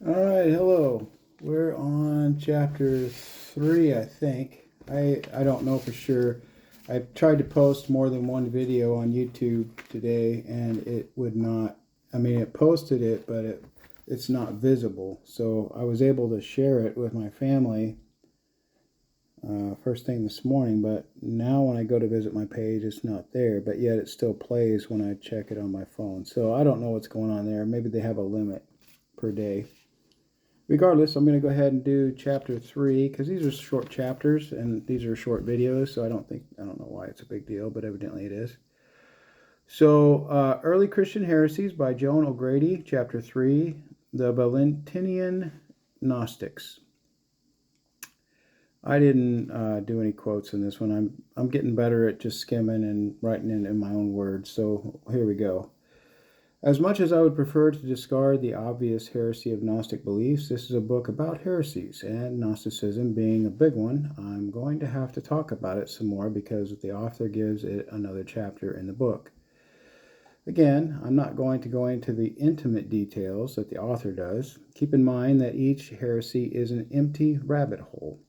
All right, hello. We're on chapter 3, I think. I don't know for sure. I tried to post more than one video on YouTube today, and it would not. I mean, it posted it, but it's not visible. So I was able to share it with my family first thing this morning, but now when I go to visit my page, it's not there. But yet it still plays when I check it on my phone. So I don't know what's going on there. Maybe they have a limit per day. Regardless, I'm going to go ahead and do chapter 3 because these are short chapters and these are short videos, so I don't know why it's a big deal, but evidently it is. So, Early Christian Heresies by Joan O'Grady, chapter 3, the Valentinian Gnostics. I didn't do any quotes in this one. I'm getting better at just skimming and writing it in my own words. So here we go. As much as I would prefer to discard the obvious heresy of Gnostic beliefs, this is a book about heresies, and Gnosticism being a big one, I'm going to have to talk about it some more because the author gives it another chapter in the book. Again, I'm not going to go into the intimate details that the author does. Keep in mind that each heresy is an empty rabbit hole,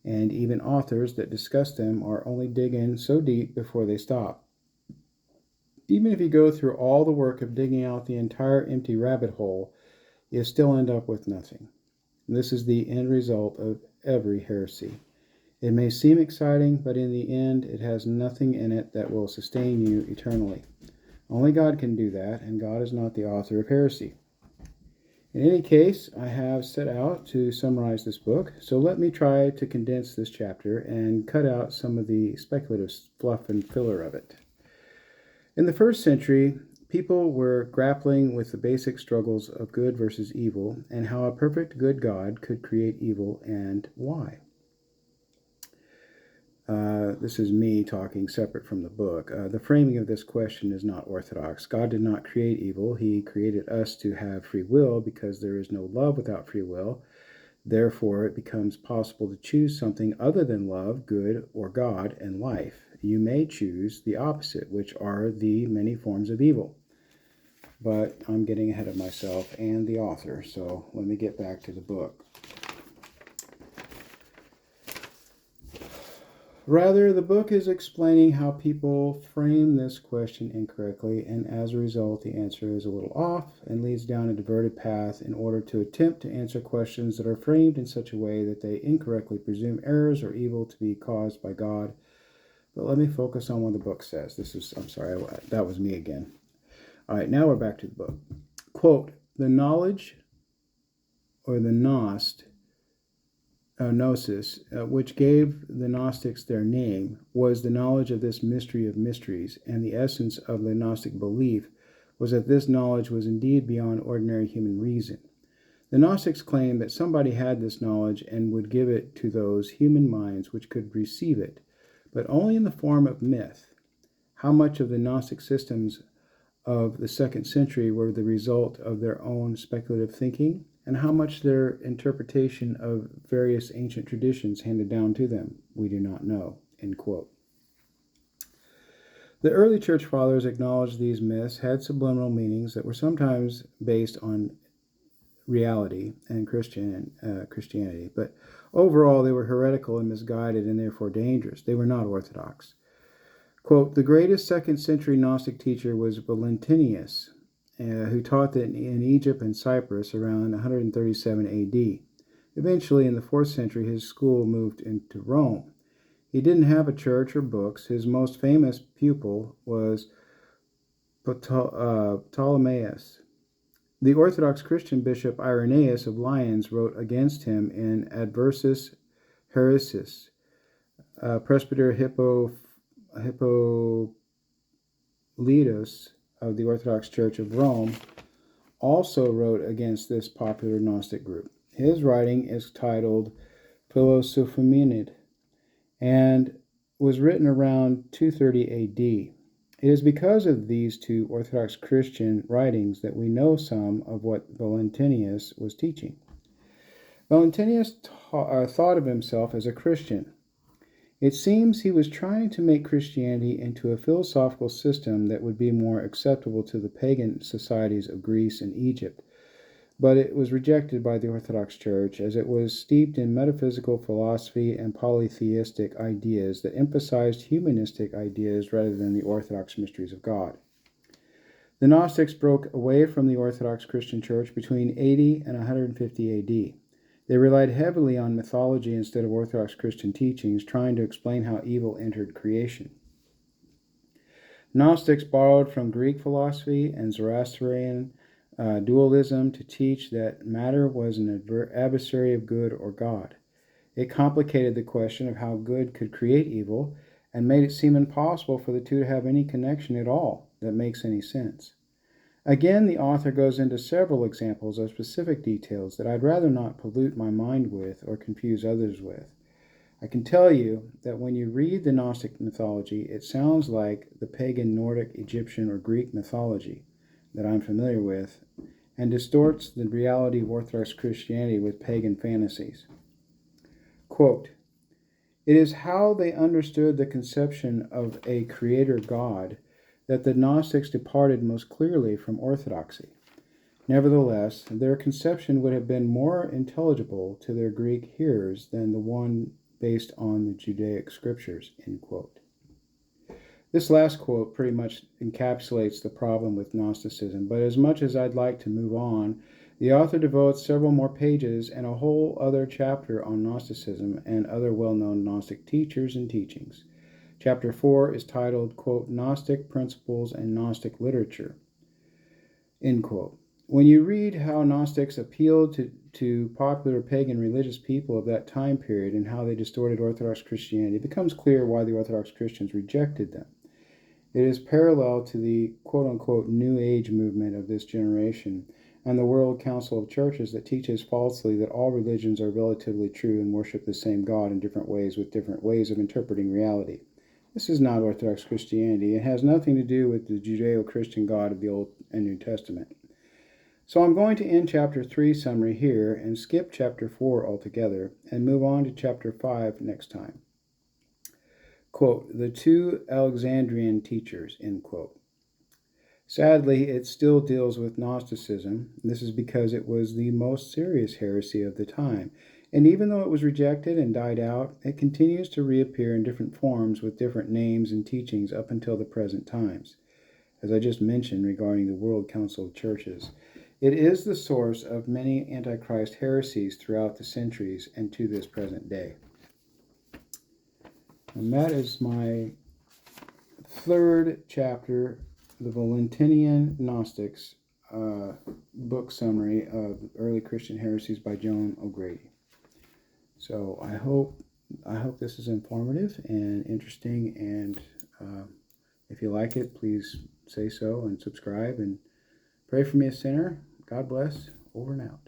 and even authors that discuss them are only digging so deep before they stop. Even if you go through all the work of digging out the entire empty rabbit hole, you still end up with nothing. This is the end result of every heresy. It may seem exciting, but in the end, it has nothing in it that will sustain you eternally. Only God can do that, and God is not the author of heresy. In any case, I have set out to summarize this book, so let me try to condense this chapter and cut out some of the speculative fluff and filler of it. In the first century, people were grappling with the basic struggles of good versus evil and how a perfect good God could create evil and why. This is me talking separate from the book. The framing of this question is not orthodox. God did not create evil. He created us to have free will because there is no love without free will. Therefore, it becomes possible to choose something other than love, good, or God and life. You may choose the opposite, which are the many forms of evil. But I'm getting ahead of myself and the author, so let me get back to the book. Rather, the book is explaining how people frame this question incorrectly, and as a result, the answer is a little off and leads down a diverted path in order to attempt to answer questions that are framed in such a way that they incorrectly presume errors or evil to be caused by God. But let me focus on what the book says. That was me again. All right, now we're back to the book. Quote, the knowledge or the gnosis, which gave the Gnostics their name, was the knowledge of this mystery of mysteries, and the essence of the Gnostic belief was that this knowledge was indeed beyond ordinary human reason. The Gnostics claimed that somebody had this knowledge and would give it to those human minds which could receive it, but only in the form of myth. How much of the Gnostic systems of the second century were the result of their own speculative thinking, and how much their interpretation of various ancient traditions handed down to them, we do not know. End quote. The early church fathers acknowledged these myths had subliminal meanings that were sometimes based on reality and Christianity, but overall they were heretical and misguided and therefore dangerous. They were not orthodox. Quote, the greatest second century Gnostic teacher was Valentinius, who taught that in Egypt and Cyprus around 137 AD. Eventually, in the 4th century, his school moved into Rome. He didn't have a church or books. His most famous pupil was Ptolemaeus. The Orthodox Christian bishop Irenaeus of Lyons wrote against him in Adversus Heresies. Presbyter Hippolytus of the Orthodox Church of Rome also wrote against this popular Gnostic group. His writing is titled Philosophiminid and was written around 230 AD. It is because of these two Orthodox Christian writings that we know some of what Valentinius was teaching. Valentinius thought of himself as a Christian. It seems he was trying to make Christianity into a philosophical system that would be more acceptable to the pagan societies of Greece and Egypt. but it was rejected by the Orthodox Church as it was steeped in metaphysical philosophy and polytheistic ideas that emphasized humanistic ideas rather than the Orthodox mysteries of God. The Gnostics broke away from the Orthodox Christian Church between 80 and 150 AD. They relied heavily on mythology instead of Orthodox Christian teachings, trying to explain how evil entered creation. Gnostics borrowed from Greek philosophy and Zoroastrian dualism to teach that matter was an adversary of good or God. It complicated the question of how good could create evil and made it seem impossible for the two to have any connection at all that makes any sense. Again, the author goes into several examples of specific details that I'd rather not pollute my mind with or confuse others with. I can tell you that when you read the Gnostic mythology, it sounds like the pagan Nordic, Egyptian, or Greek mythology that I'm familiar with, and distorts the reality of Orthodox Christianity with pagan fantasies. Quote, "It is how they understood the conception of a creator God that the Gnostics departed most clearly from orthodoxy. Nevertheless, their conception would have been more intelligible to their Greek hearers than the one based on the Judaic scriptures." End quote. This last quote pretty much encapsulates the problem with Gnosticism, but as much as I'd like to move on, the author devotes several more pages and a whole other chapter on Gnosticism and other well-known Gnostic teachers and teachings. Chapter 4 is titled, quote, "Gnostic Principles and Gnostic Literature," end quote. When you read how Gnostics appealed to popular pagan religious people of that time period and how they distorted Orthodox Christianity, it becomes clear why the Orthodox Christians rejected them. It is parallel to the quote-unquote New Age movement of this generation and the World Council of Churches that teaches falsely that all religions are relatively true and worship the same God in different ways with different ways of interpreting reality. This is not Orthodox Christianity. It has nothing to do with the Judeo-Christian God of the Old and New Testament. So I'm going to end chapter 3 summary here and skip chapter 4 altogether and move on to chapter 5 next time. Quote, "The two Alexandrian teachers," end quote. Sadly, it still deals with Gnosticism. This is because it was the most serious heresy of the time. And even though it was rejected and died out, it continues to reappear in different forms with different names and teachings up until the present times. As I just mentioned regarding the World Council of Churches, it is the source of many Antichrist heresies throughout the centuries and to this present day. And that is my third chapter, the Valentinian Gnostics, book summary of Early Christian Heresies by Joan O'Grady. So I hope this is informative and interesting, and if you like it, please say so and subscribe and pray for me, a sinner. God bless. Over and out.